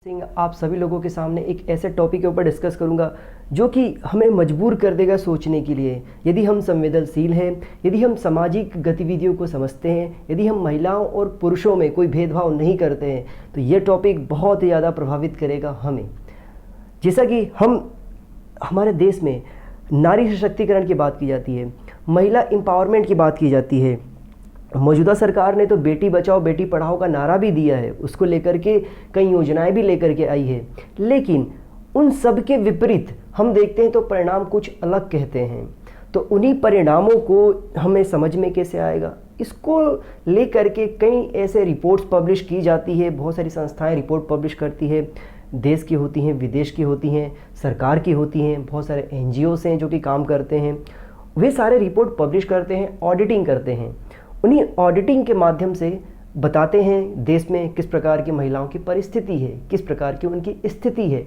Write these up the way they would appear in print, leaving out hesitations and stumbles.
सिंह आप सभी लोगों के सामने एक ऐसे टॉपिक के ऊपर डिस्कस करूंगा जो कि हमें मजबूर कर देगा सोचने के लिए। यदि हम संवेदनशील हैं, यदि हम सामाजिक गतिविधियों को समझते हैं, यदि हम महिलाओं और पुरुषों में कोई भेदभाव नहीं करते हैं, तो ये टॉपिक बहुत ही ज़्यादा प्रभावित करेगा हमें। जैसा कि हमारे देश में नारी सशक्तिकरण की बात की जाती है, महिला एम्पावरमेंट की बात की जाती है। मौजूदा सरकार ने तो बेटी बचाओ बेटी पढ़ाओ का नारा भी दिया है, उसको लेकर के कई योजनाएं भी लेकर के आई है। लेकिन उन सब के विपरीत हम देखते हैं तो परिणाम कुछ अलग कहते हैं। तो उन्हीं परिणामों को हमें समझ में कैसे आएगा, इसको लेकर के कई ऐसे रिपोर्ट्स पब्लिश की जाती है। बहुत सारी संस्थाएं रिपोर्ट पब्लिश करती है, देश की होती हैं, विदेश की होती हैं, सरकार की होती हैं, बहुत सारे NGOs हैं जो कि काम करते हैं। वे सारे रिपोर्ट पब्लिश करते हैं, ऑडिटिंग करते हैं। उन्हीं ऑडिटिंग के माध्यम से बताते हैं देश में किस प्रकार की महिलाओं की परिस्थिति है, किस प्रकार की उनकी स्थिति है,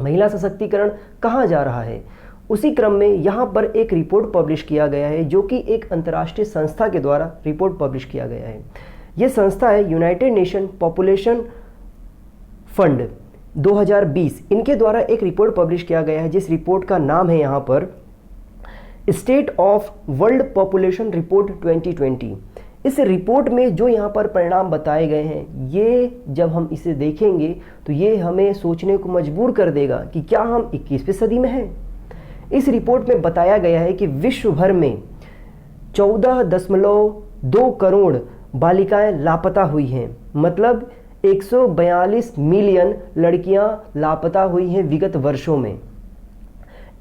महिला सशक्तिकरण कहाँ जा रहा है। उसी क्रम में यहाँ पर एक रिपोर्ट पब्लिश किया गया है जो कि एक अंतर्राष्ट्रीय संस्था के द्वारा रिपोर्ट पब्लिश किया गया है। ये संस्था है यूनाइटेड नेशन पॉपुलेशन फंड 2020। इनके द्वारा एक रिपोर्ट पब्लिश किया गया है जिस रिपोर्ट का नाम है यहाँ पर state of world population report 2020। इस रिपोर्ट में जो यहाँ पर परिणाम बताए गए हैं, ये जब हम इसे देखेंगे तो ये हमें सोचने को मजबूर कर देगा कि क्या हम 21वीं सदी में हैं। इस रिपोर्ट में बताया गया है कि विश्व भर में 14.2 करोड़ बालिकाएं लापता हुई हैं। मतलब 142 मिलियन लड़कियां लापता हुई हैं विगत वर्षों में।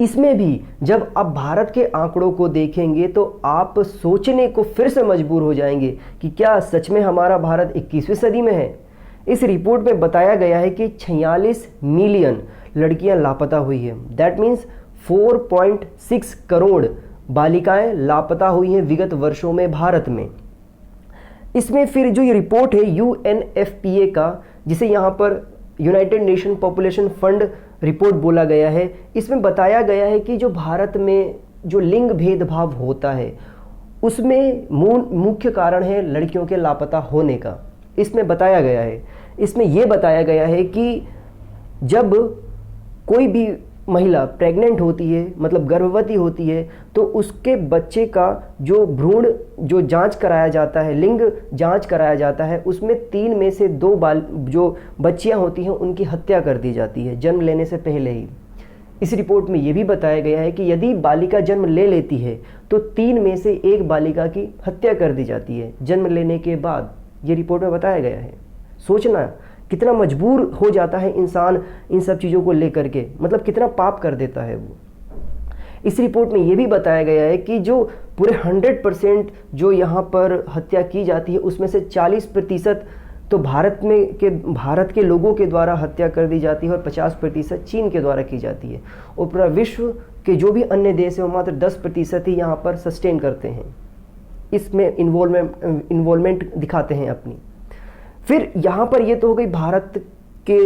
इसमें भी जब आप भारत के आंकड़ों को देखेंगे तो आप सोचने को फिर से मजबूर हो जाएंगे कि क्या सच में हमारा भारत 21वीं सदी में है। इस रिपोर्ट में बताया गया है कि 46 मिलियन लड़कियां लापता हुई है। दैट मीन्स 4.6 करोड़ बालिकाएं लापता हुई हैं विगत वर्षों में भारत में। इसमें फिर जो ये रिपोर्ट है UNFPA का, जिसे यहाँ पर United nation population fund report बोला गया है, इसमें बताया गया है कि जो भारत में जो लिंग भेदभाव होता है उसमें मुख्य कारण है लड़कियों के लापता होने का। इसमें बताया गया है, इसमें यह बताया गया है कि जब कोई भी महिला प्रेग्नेंट होती है, मतलब गर्भवती होती है, तो उसके बच्चे का जो भ्रूण जो जांच कराया जाता है, लिंग जांच कराया जाता है, उसमें 3 में से 2 जो बच्चियां होती हैं उनकी हत्या कर दी जाती है जन्म लेने से पहले ही। इस रिपोर्ट में यह भी बताया गया है कि यदि बालिका जन्म ले लेती है तो 3 में से 1 बालिका की हत्या कर दी जाती है जन्म लेने के बाद। ये रिपोर्ट में बताया गया है। सोचना कितना मजबूर हो जाता है इंसान इन सब चीज़ों को लेकर के, मतलब कितना पाप कर देता है वो। इस रिपोर्ट में ये भी बताया गया है कि जो पूरे 100% जो यहाँ पर हत्या की जाती है उसमें से 40% तो भारत के लोगों के द्वारा हत्या कर दी जाती है और 50% चीन के द्वारा की जाती है। और पूरा विश्व के जो भी अन्य देश हैं वो मात्र 10% ही यहाँ पर सस्टेन करते हैं, इसमें इन्वॉल्वमेंट दिखाते हैं अपनी। फिर यहाँ पर ये तो हो गई भारत के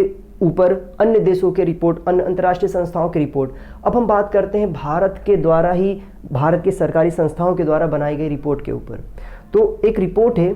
ऊपर अन्य देशों के रिपोर्ट, अन्य अंतर्राष्ट्रीय संस्थाओं की रिपोर्ट। अब हम बात करते हैं भारत के द्वारा ही, भारत की सरकारी संस्थाओं के द्वारा बनाई गई रिपोर्ट के ऊपर। तो एक रिपोर्ट है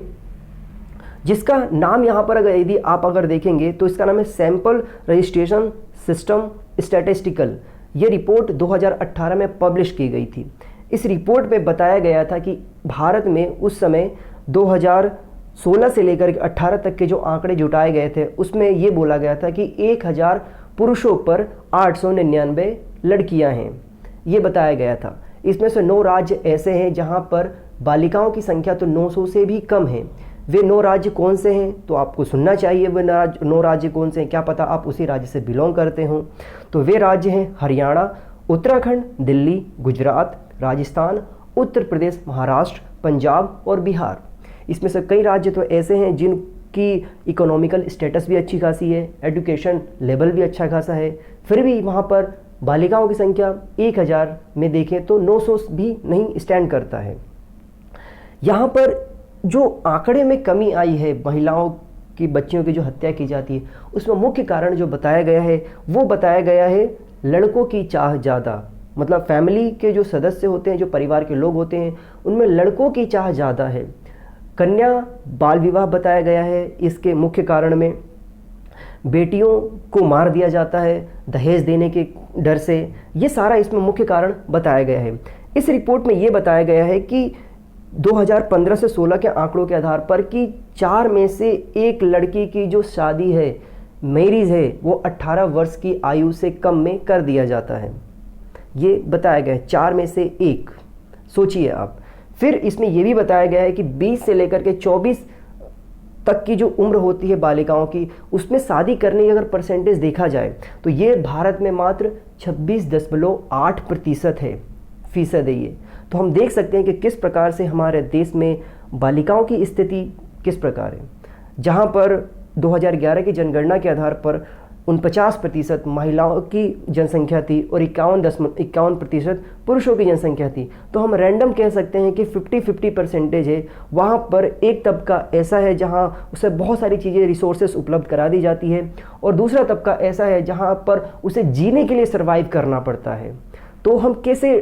जिसका नाम यहाँ पर यदि आप देखेंगे तो इसका नाम है सैंपल रजिस्ट्रेशन सिस्टम स्टैटिस्टिकल। ये रिपोर्ट 2018 में पब्लिश की गई थी। इस रिपोर्ट में बताया गया था कि भारत में उस समय 2016 से लेकर 18 तक के जो आंकड़े जुटाए गए थे उसमें ये बोला गया था कि 1000 पुरुषों पर 899 लड़कियां हैं, ये बताया गया था। इसमें से 9 राज्य ऐसे हैं जहां पर बालिकाओं की संख्या तो 900 से भी कम है। वे 9 राज्य कौन से हैं तो आपको सुनना चाहिए। वे 9 राज्य कौन से हैं, क्या पता आप उसी राज्य से बिलोंग करते हों। तो वे राज्य हैं हरियाणा, उत्तराखंड, दिल्ली, गुजरात, राजस्थान, उत्तर प्रदेश, महाराष्ट्र, पंजाब और बिहार। इसमें से कई राज्य तो ऐसे हैं जिनकी इकोनॉमिकल स्टेटस भी अच्छी खासी है, एजुकेशन लेवल भी अच्छा खासा है, फिर भी वहाँ पर बालिकाओं की संख्या 1000 में देखें तो 900 भी नहीं स्टैंड करता है। यहाँ पर जो आंकड़े में कमी आई है महिलाओं की, बच्चियों की जो हत्या की जाती है, उसमें मुख्य कारण जो बताया गया है वो बताया गया है लड़कों की चाह ज़्यादा। मतलब फैमिली के जो सदस्य होते हैं, जो परिवार के लोग होते हैं, उनमें लड़कों की चाह ज़्यादा है। कन्या बाल विवाह बताया गया है इसके मुख्य कारण में। बेटियों को मार दिया जाता है दहेज देने के डर से। ये सारा इसमें मुख्य कारण बताया गया है। इस रिपोर्ट में ये बताया गया है कि 2015 से 16 के आंकड़ों के आधार पर कि 4 में से 1 लड़की की जो शादी है, मैरिज है, वो 18 वर्ष की आयु से कम में कर दिया जाता है। ये बताया गया है 4 में से 1। सोचिए आप। फिर इसमें यह भी बताया गया है कि 20 से लेकर के 24 तक की जो उम्र होती है बालिकाओं की, उसमें शादी करने की अगर परसेंटेज देखा जाए तो ये भारत में मात्र 26.8% है, फीसद है ये। तो हम देख सकते हैं कि किस प्रकार से हमारे देश में बालिकाओं की स्थिति किस प्रकार है। जहां पर 2011 की जनगणना के आधार पर 49% महिलाओं की जनसंख्या थी और 51% पुरुषों की जनसंख्या थी। तो हम रैंडम कह सकते हैं कि 50-50% है। वहाँ पर एक तबका ऐसा है जहाँ उसे बहुत सारी चीज़ें, रिसोर्सेस उपलब्ध करा दी जाती है, और दूसरा तबका ऐसा है जहाँ पर उसे जीने के लिए सर्वाइव करना पड़ता है। तो हम कैसे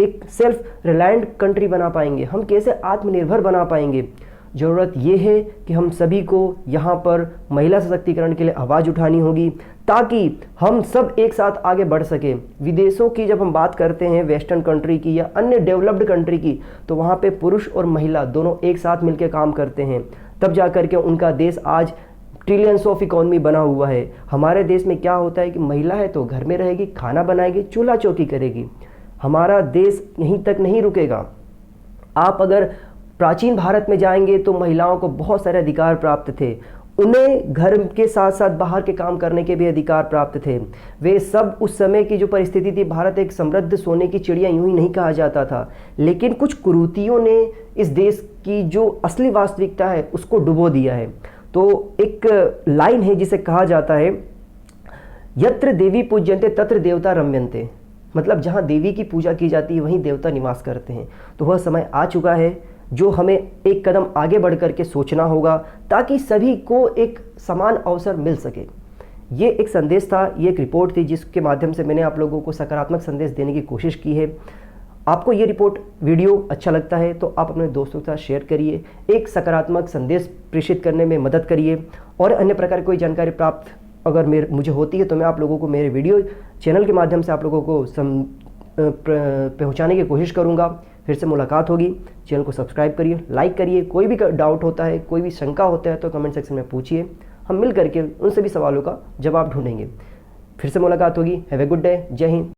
एक सेल्फ रिलायंट कंट्री बना पाएंगे, हम कैसे आत्मनिर्भर बना पाएंगे? ज़रूरत ये है कि हम सभी को यहाँ पर महिला सशक्तिकरण के लिए आवाज़ उठानी होगी, ताकि हम सब एक साथ आगे बढ़ सकें। विदेशों की जब हम बात करते हैं, वेस्टर्न कंट्री की या अन्य डेवलप्ड कंट्री की, तो वहाँ पे पुरुष और महिला दोनों एक साथ मिलकर काम करते हैं, तब जा कर के उनका देश आज ट्रिलियंस ऑफ इकोनॉमी बना हुआ है। हमारे देश में क्या होता है कि महिला है तो घर में रहेगी, खाना बनाएगी, चूल्हा चौकी करेगी। हमारा देश यहीं तक नहीं रुकेगा। आप अगर प्राचीन भारत में जाएंगे तो महिलाओं को बहुत सारे अधिकार प्राप्त थे। उन्हें घर के साथ साथ बाहर के काम करने के भी अधिकार प्राप्त थे। वे सब उस समय की जो परिस्थिति थी, भारत एक समृद्ध सोने की चिड़िया यूं ही नहीं कहा जाता था, लेकिन कुछ कुरीतियों ने इस देश की जो असली वास्तविकता है उसको डुबो दिया है। तो एक लाइन है जिसे कहा जाता है, यत्र देवी पूज्यन्ते तत्र देवता रम्यन्ते, मतलब जहाँ देवी की पूजा की जाती है वहीं देवता निवास करते हैं। तो वह समय आ चुका है जो हमें एक कदम आगे बढ़ कर के सोचना होगा, ताकि सभी को एक समान अवसर मिल सके। ये एक संदेश था, ये एक रिपोर्ट थी जिसके माध्यम से मैंने आप लोगों को सकारात्मक संदेश देने की कोशिश की है। आपको ये रिपोर्ट वीडियो अच्छा लगता है तो आप अपने दोस्तों के साथ शेयर करिए, एक सकारात्मक संदेश प्रेषित करने में मदद करिए। और अन्य प्रकार की कोई जानकारी प्राप्त अगर मुझे होती है तो मैं आप लोगों को मेरे वीडियो चैनल के माध्यम से आप लोगों को पहुंचाने की कोशिश करूंगा। फिर से मुलाकात होगी। चैनल को सब्सक्राइब करिए, लाइक करिए। कोई भी डाउट होता है, कोई भी शंका होता है तो कमेंट सेक्शन में पूछिए, हम मिल करके उन सभी सवालों का जवाब ढूंढेंगे। फिर से मुलाकात होगी। Have a good day. जय हिंद।